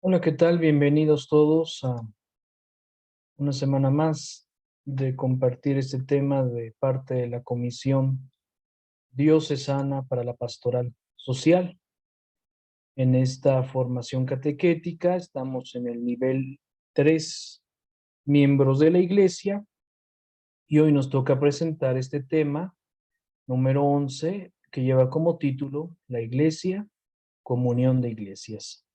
Hola, ¿qué tal? Bienvenidos todos a una semana más de compartir este tema de parte de la Comisión Diocesana para la Pastoral Social. En esta formación catequética estamos en el nivel 3, miembros de la Iglesia, y hoy nos toca presentar este tema número 11, que lleva como título La Iglesia, Comunión de Iglesias.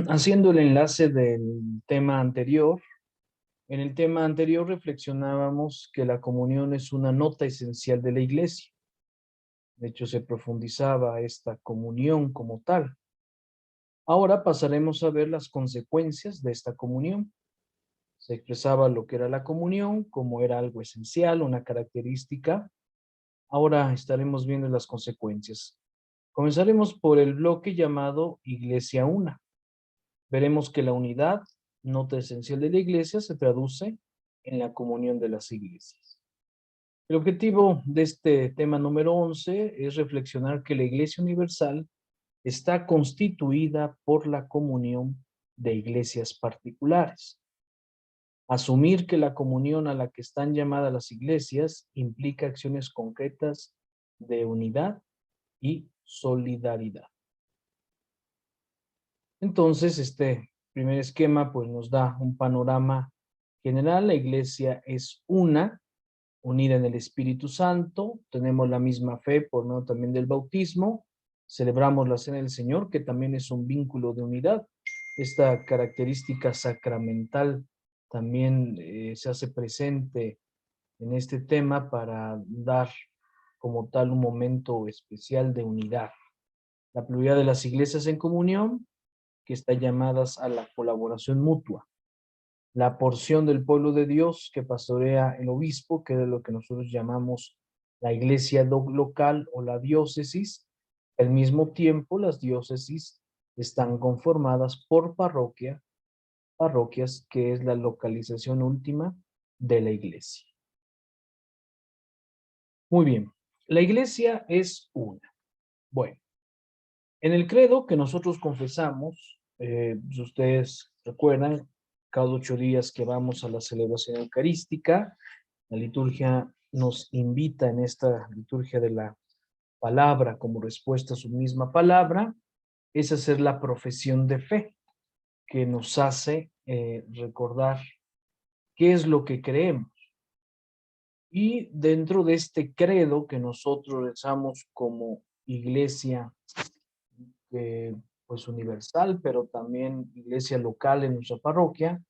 Haciendo el enlace del tema anterior, en el tema anterior reflexionábamos que la comunión es una nota esencial de la Iglesia. De hecho, se profundizaba esta comunión como tal. Ahora pasaremos a ver las consecuencias de esta comunión. Se expresaba lo que era la comunión, como era algo esencial, una característica. Ahora estaremos viendo las consecuencias. Comenzaremos por el bloque llamado Iglesia Una. Veremos que la unidad, nota esencial de la Iglesia, se traduce en la comunión de las iglesias. El objetivo de este tema número 11 es reflexionar que la Iglesia Universal está constituida por la comunión de iglesias particulares. Asumir que la comunión a la que están llamadas las iglesias implica acciones concretas de unidad y solidaridad. Entonces, este primer esquema pues nos da un panorama general. La iglesia es una, unida en el Espíritu Santo, tenemos la misma fe por medio también del bautismo, celebramos la Cena del Señor, que también es un vínculo de unidad. Esta característica sacramental también se hace presente en este tema para dar como tal un momento especial de unidad. La pluralidad de las iglesias en comunión, que están llamadas a la colaboración mutua. La porción del pueblo de Dios que pastorea el obispo, que es lo que nosotros llamamos la iglesia local o la diócesis. Al mismo tiempo, las diócesis están conformadas por parroquias, que es la localización última de la iglesia. Muy bien, la iglesia es una. Bueno, en el credo que nosotros confesamos, si ustedes recuerdan, cada 8 días que vamos a la celebración eucarística, la liturgia nos invita en esta liturgia de la palabra como respuesta a su misma palabra, es hacer la profesión de fe que nos hace recordar qué es lo que creemos. Y dentro de este credo que nosotros rezamos como iglesia pues universal, pero también iglesia local en nuestra parroquia,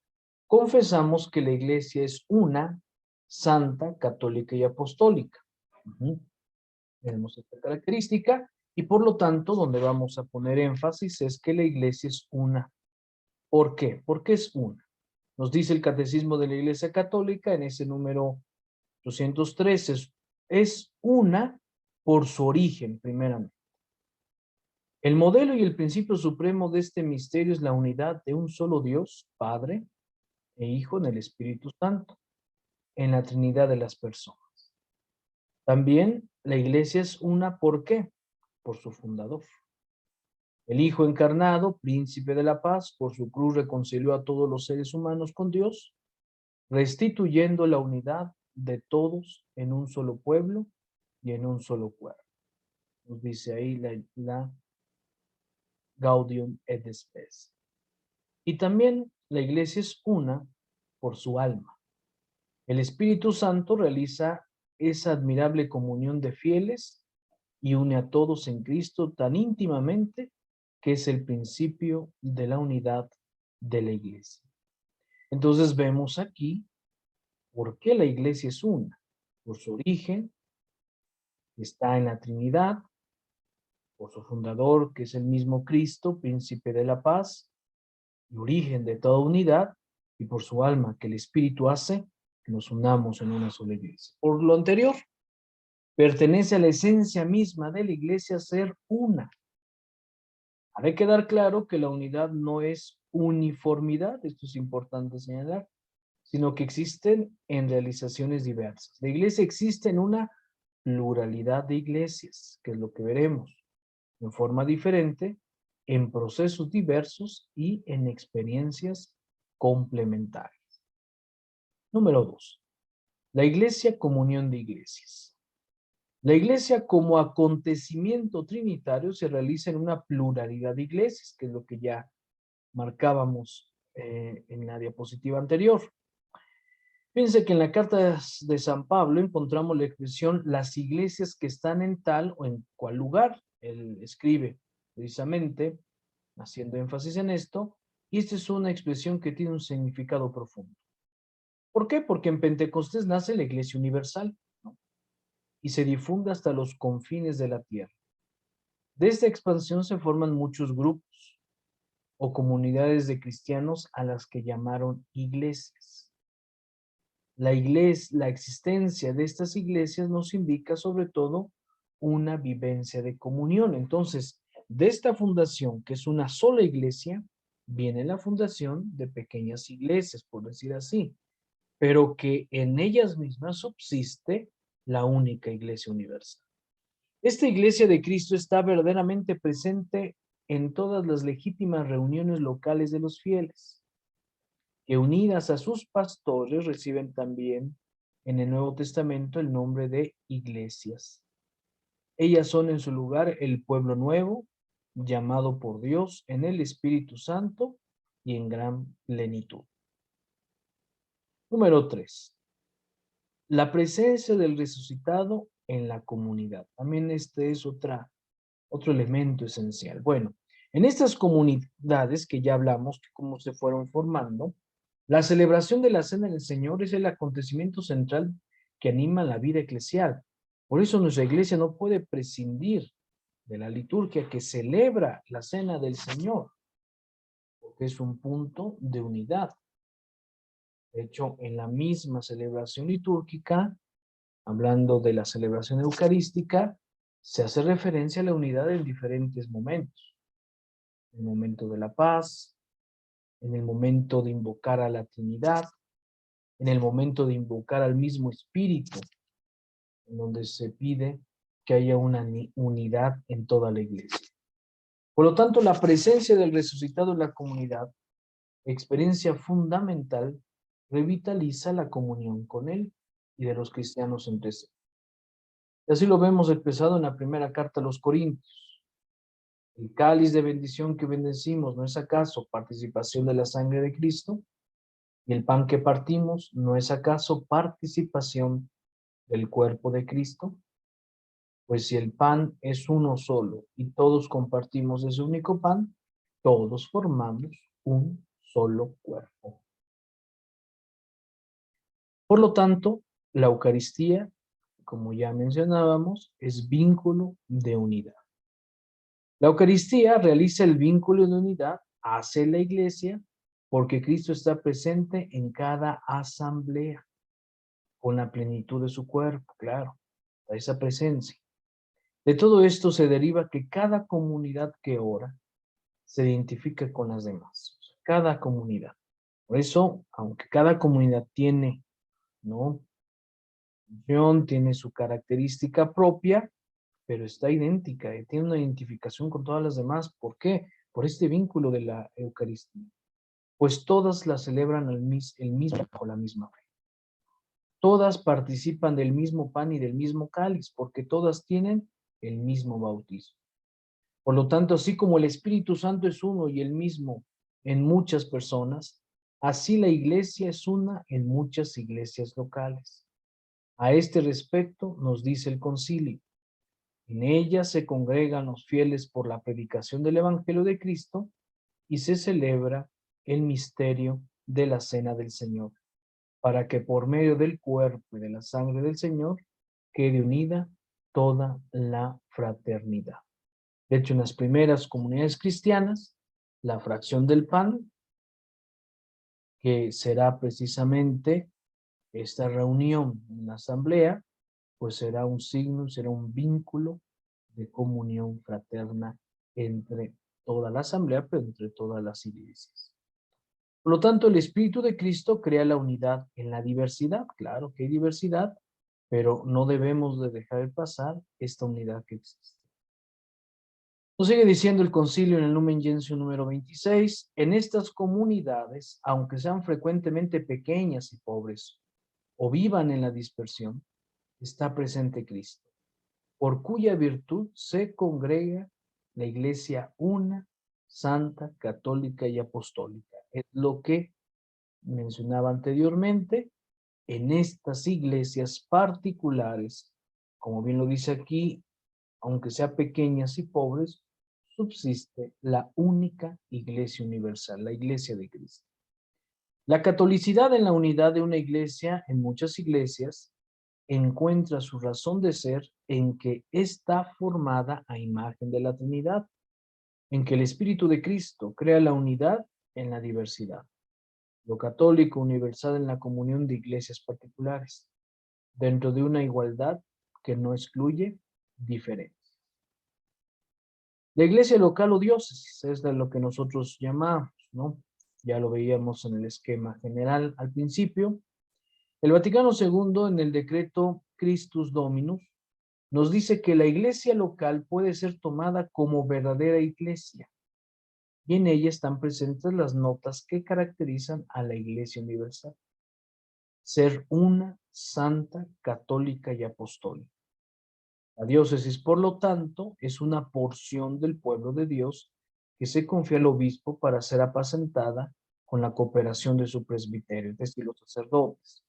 confesamos que la iglesia es una, santa, católica y apostólica. Tenemos esta característica y por lo tanto donde vamos a poner énfasis es que la iglesia es una. ¿Por qué? Porque es una. Nos dice el Catecismo de la Iglesia Católica en ese número 213, es una por su origen, primeramente. El modelo y el principio supremo de este misterio es la unidad de un solo Dios, Padre e Hijo en el Espíritu Santo, en la Trinidad de las personas. También la iglesia es una, ¿por qué? Por su fundador. El Hijo encarnado, príncipe de la paz, por su cruz reconcilió a todos los seres humanos con Dios, restituyendo la unidad de todos en un solo pueblo y en un solo cuerpo. Nos dice ahí la Gaudium et Spes. Y también la iglesia es una por su alma. El Espíritu Santo realiza esa admirable comunión de fieles y une a todos en Cristo tan íntimamente que es el principio de la unidad de la iglesia. Entonces vemos aquí por qué la iglesia es una. Por su origen, que está en la Trinidad, por su fundador, que es el mismo Cristo, príncipe de la paz, y origen de toda unidad, y por su alma, que el Espíritu hace que nos unamos en una sola iglesia. Por lo anterior, pertenece a la esencia misma de la iglesia ser una. Ha de quedar claro que la unidad no es uniformidad, esto es importante señalar, sino que existen en realizaciones diversas. La iglesia existe en una pluralidad de iglesias, que es lo que veremos, en forma diferente, en procesos diversos y en experiencias complementarias. Número 2. La iglesia, comunión de iglesias. La iglesia como acontecimiento trinitario se realiza en una pluralidad de iglesias, que es lo que ya marcábamos en la diapositiva anterior. Fíjense que en la carta de San Pablo encontramos la expresión las iglesias que están en tal o en cual lugar. Él escribe precisamente haciendo énfasis en esto, y esta es una expresión que tiene un significado profundo. ¿Por qué? Porque en Pentecostés nace la iglesia universal, ¿no? Y se difunde hasta los confines de la tierra. De esta expansión se forman muchos grupos o comunidades de cristianos a las que llamaron iglesias. La existencia de estas iglesias nos indica sobre todo una vivencia de comunión. Entonces, de esta fundación, que es una sola iglesia, viene la fundación de pequeñas iglesias, por decir así, pero que en ellas mismas subsiste la única iglesia universal. Esta iglesia de Cristo está verdaderamente presente en todas las legítimas reuniones locales de los fieles, que unidas a sus pastores reciben también en el Nuevo Testamento el nombre de iglesias. Ellas son en su lugar el pueblo nuevo, llamado por Dios en el Espíritu Santo y en gran plenitud. Número 3. La presencia del resucitado en la comunidad. También este es otro elemento esencial. Bueno, en estas comunidades que ya hablamos, cómo se fueron formando, la celebración de la Cena del Señor es el acontecimiento central que anima la vida eclesial. Por eso nuestra iglesia no puede prescindir de la liturgia que celebra la Cena del Señor, porque es un punto de unidad. De hecho, en la misma celebración litúrgica, hablando de la celebración eucarística, se hace referencia a la unidad en diferentes momentos. En el momento de la paz, en el momento de invocar a la Trinidad, en el momento de invocar al mismo Espíritu, en donde se pide que haya una unidad en toda la iglesia. Por lo tanto, la presencia del resucitado en la comunidad, experiencia fundamental, revitaliza la comunión con él y de los cristianos entre sí. Y así lo vemos expresado en la primera carta a los Corintios. El cáliz de bendición que bendecimos, ¿no es acaso participación de la sangre de Cristo? Y el pan que partimos, ¿no es acaso participación del cuerpo de Cristo? Pues si el pan es uno solo y todos compartimos ese único pan, todos formamos un solo cuerpo. Por lo tanto, la Eucaristía, como ya mencionábamos, es vínculo de unidad. La Eucaristía realiza el vínculo de unidad hacia la iglesia porque Cristo está presente en cada asamblea con la plenitud de su cuerpo, claro, esa presencia. De todo esto se deriva que cada comunidad que ora se identifica con las demás. Cada comunidad. Por eso, aunque cada comunidad tiene, ¿no?, tiene su característica propia, pero está idéntica, tiene una identificación con todas las demás. ¿Por qué? Por este vínculo de la Eucaristía. Pues todas la celebran el mismo con la misma fe. Todas participan del mismo pan y del mismo cáliz, porque todas tienen el mismo bautismo. Por lo tanto, así como el Espíritu Santo es uno y el mismo en muchas personas, así la iglesia es una en muchas iglesias locales. A este respecto nos dice el concilio: en ella se congregan los fieles por la predicación del Evangelio de Cristo y se celebra el misterio de la Cena del Señor, para que por medio del cuerpo y de la sangre del Señor quede unida toda la fraternidad. De hecho, en las primeras comunidades cristianas, la fracción del pan, que será precisamente esta reunión en la asamblea, pues será un signo, será un vínculo de comunión fraterna entre toda la asamblea, pero entre todas las iglesias. Por lo tanto, el Espíritu de Cristo crea la unidad en la diversidad. Claro que hay diversidad, pero no debemos de dejar pasar esta unidad que existe. Nos sigue diciendo el concilio en el Lumen Gentium número 26, en estas comunidades, aunque sean frecuentemente pequeñas y pobres, o vivan en la dispersión, está presente Cristo, por cuya virtud se congrega la Iglesia una, santa, católica y apostólica. Es lo que mencionaba anteriormente, en estas iglesias particulares, como bien lo dice aquí, aunque sea pequeñas y pobres, subsiste la única iglesia universal, la iglesia de Cristo. La catolicidad en la unidad de una iglesia, en muchas iglesias, encuentra su razón de ser en que está formada a imagen de la Trinidad, en que el Espíritu de Cristo crea la unidad en la diversidad, lo católico universal en la comunión de iglesias particulares, dentro de una igualdad que no excluye diferencias. La iglesia local o diócesis es de lo que nosotros llamamos, ¿no? Ya lo veíamos en el esquema general al principio. El Vaticano II, en el decreto Christus Dominus, nos dice que la iglesia local puede ser tomada como verdadera iglesia, y en ella están presentes las notas que caracterizan a la iglesia universal. Ser una, santa, católica y apostólica. La diócesis, por lo tanto, es una porción del pueblo de Dios que se confía al obispo para ser apacentada con la cooperación de su presbiterio, es decir, los sacerdotes.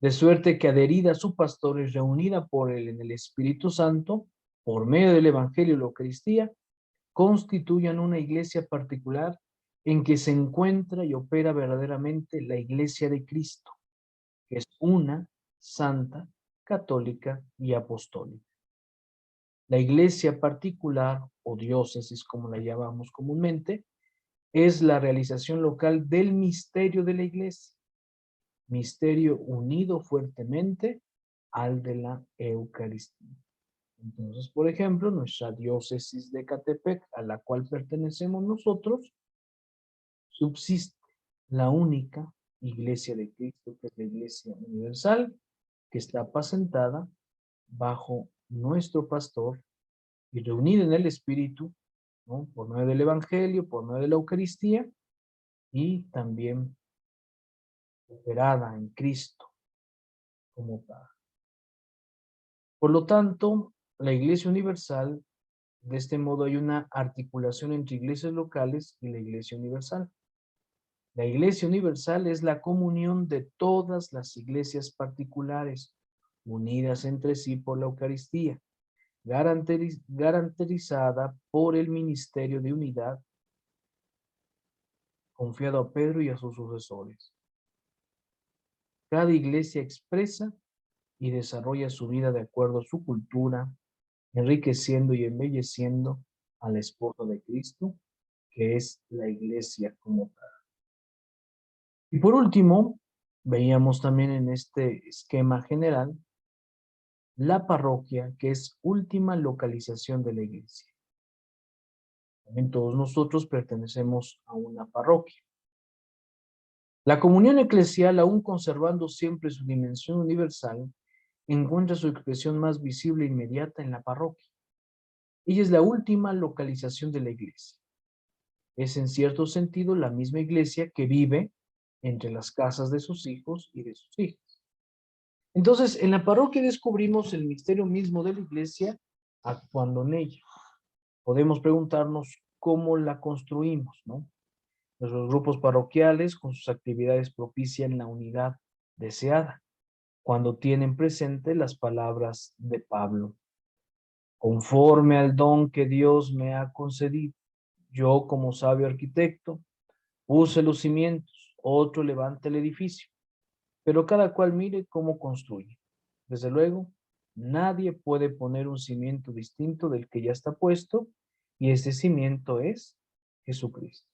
De suerte que adherida a su pastor y reunida por él en el Espíritu Santo, por medio del Evangelio y la Eucaristía, constituyan una iglesia particular en que se encuentra y opera verdaderamente la iglesia de Cristo, que es una, santa, católica y apostólica. La iglesia particular o diócesis, como la llamamos comúnmente, es la realización local del misterio de la iglesia, misterio unido fuertemente al de la Eucaristía. Entonces, por ejemplo, nuestra diócesis de Ecatepec, a la cual pertenecemos nosotros, subsiste la única iglesia de Cristo, que es la iglesia universal, que está apacentada bajo nuestro pastor y reunida en el Espíritu, ¿no? Por medio del Evangelio, por medio de la Eucaristía y también operada en Cristo como Padre. Por lo tanto, la Iglesia Universal, de este modo hay una articulación entre iglesias locales y la Iglesia Universal. La Iglesia Universal es la comunión de todas las iglesias particulares, unidas entre sí por la Eucaristía, garantizada por el ministerio de unidad confiado a Pedro y a sus sucesores. Cada iglesia expresa y desarrolla su vida de acuerdo a su cultura, enriqueciendo y embelleciendo al esposo de Cristo, que es la iglesia como tal. Y por último, veíamos también en este esquema general la parroquia, que es última localización de la iglesia. También todos nosotros pertenecemos a una parroquia. La comunión eclesial, aún conservando siempre su dimensión universal, encuentra su expresión más visible e inmediata en la parroquia. Ella es la última localización de la iglesia. Es en cierto sentido la misma iglesia que vive entre las casas de sus hijos y de sus hijas. Entonces, en la parroquia descubrimos el misterio mismo de la iglesia actuando en ella. Podemos preguntarnos cómo la construimos, ¿no? Nuestros grupos parroquiales con sus actividades propician la unidad deseada, cuando tienen presente las palabras de Pablo. Conforme al don que Dios me ha concedido, yo como sabio arquitecto puse los cimientos, otro levanta el edificio, pero cada cual mire cómo construye. Desde luego, nadie puede poner un cimiento distinto del que ya está puesto, y ese cimiento es Jesucristo.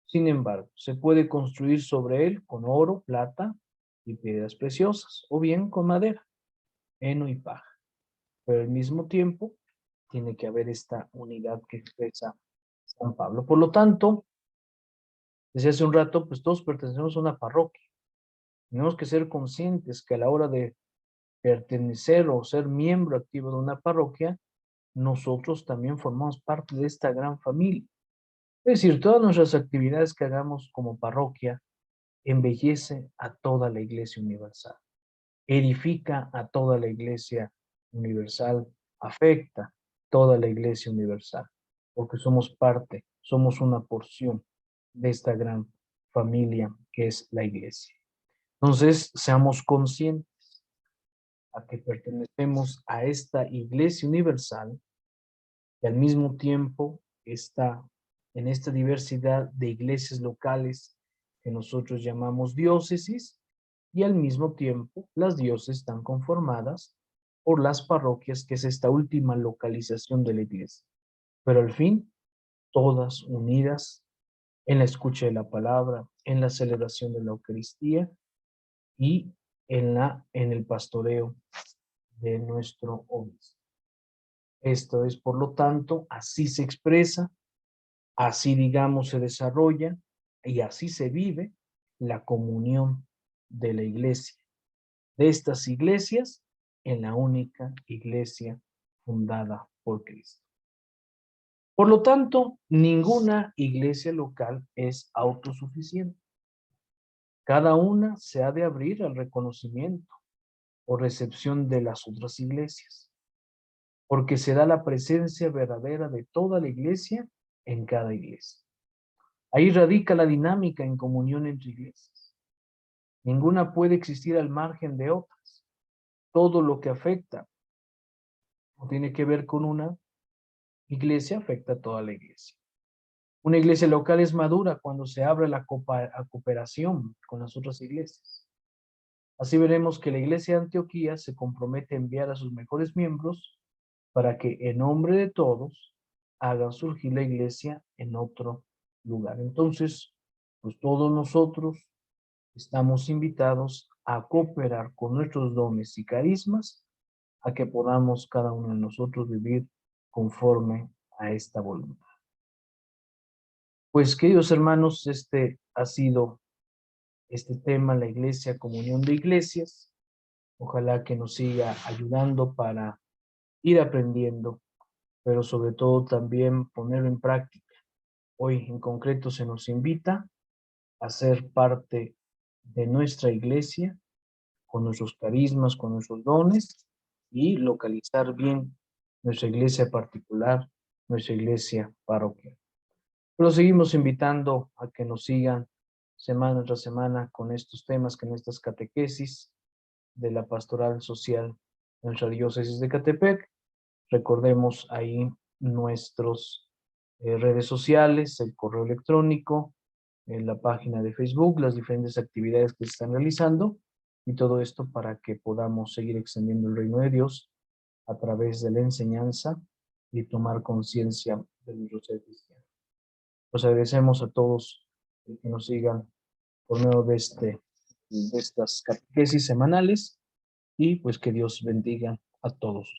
Sin embargo, se puede construir sobre él con oro, plata y piedras preciosas, o bien con madera, heno y paja. Pero al mismo tiempo, tiene que haber esta unidad que expresa San Pablo. Por lo tanto, desde hace un rato, pues todos pertenecemos a una parroquia. Tenemos que ser conscientes que a la hora de pertenecer o ser miembro activo de una parroquia, nosotros también formamos parte de esta gran familia. Es decir, todas nuestras actividades que hagamos como parroquia embellece a toda la Iglesia universal, edifica a toda la Iglesia universal, afecta toda la Iglesia universal, porque somos parte, somos una porción de esta gran familia que es la Iglesia. Entonces, seamos conscientes a que pertenecemos a esta Iglesia universal y al mismo tiempo está en esta diversidad de iglesias locales que nosotros llamamos diócesis, y al mismo tiempo las diócesis están conformadas por las parroquias, que es esta última localización de la iglesia. Pero al fin, todas unidas en la escucha de la palabra, en la celebración de la Eucaristía y en el pastoreo de nuestro obispo. Esto es, por lo tanto, así se expresa, así, digamos, se desarrolla y así se vive la comunión de la iglesia, de estas iglesias en la única iglesia fundada por Cristo. Por lo tanto, ninguna iglesia local es autosuficiente. Cada una se ha de abrir al reconocimiento o recepción de las otras iglesias, porque se da la presencia verdadera de toda la iglesia en cada iglesia. Ahí radica la dinámica en comunión entre iglesias. Ninguna puede existir al margen de otras. Todo lo que afecta o tiene que ver con una iglesia afecta a toda la iglesia. Una iglesia local es madura cuando se abre la cooperación con las otras iglesias. Así veremos que la iglesia de Antioquía se compromete a enviar a sus mejores miembros para que en nombre de todos hagan surgir la iglesia en otro lugar. Entonces, pues todos nosotros estamos invitados a cooperar con nuestros dones y carismas, a que podamos cada uno de nosotros vivir conforme a esta voluntad. Pues, queridos hermanos, este ha sido este tema, la iglesia, comunión de iglesias. Ojalá que nos siga ayudando para ir aprendiendo, pero sobre todo también ponerlo en práctica. Hoy en concreto se nos invita a ser parte de nuestra iglesia, con nuestros carismas, con nuestros dones, y localizar bien nuestra iglesia particular, nuestra iglesia parroquial. Pero seguimos invitando a que nos sigan semana tras semana con estos temas, con estas catequesis de la pastoral social de nuestra diócesis de Ecatepec. Recordemos ahí nuestros redes sociales, el correo electrónico, en la página de Facebook, las diferentes actividades que se están realizando, y todo esto para que podamos seguir extendiendo el reino de Dios a través de la enseñanza y tomar conciencia de nuestro ser cristiano. Pues agradecemos a todos que nos sigan por medio de estas catequesis semanales, y pues que Dios bendiga a todos.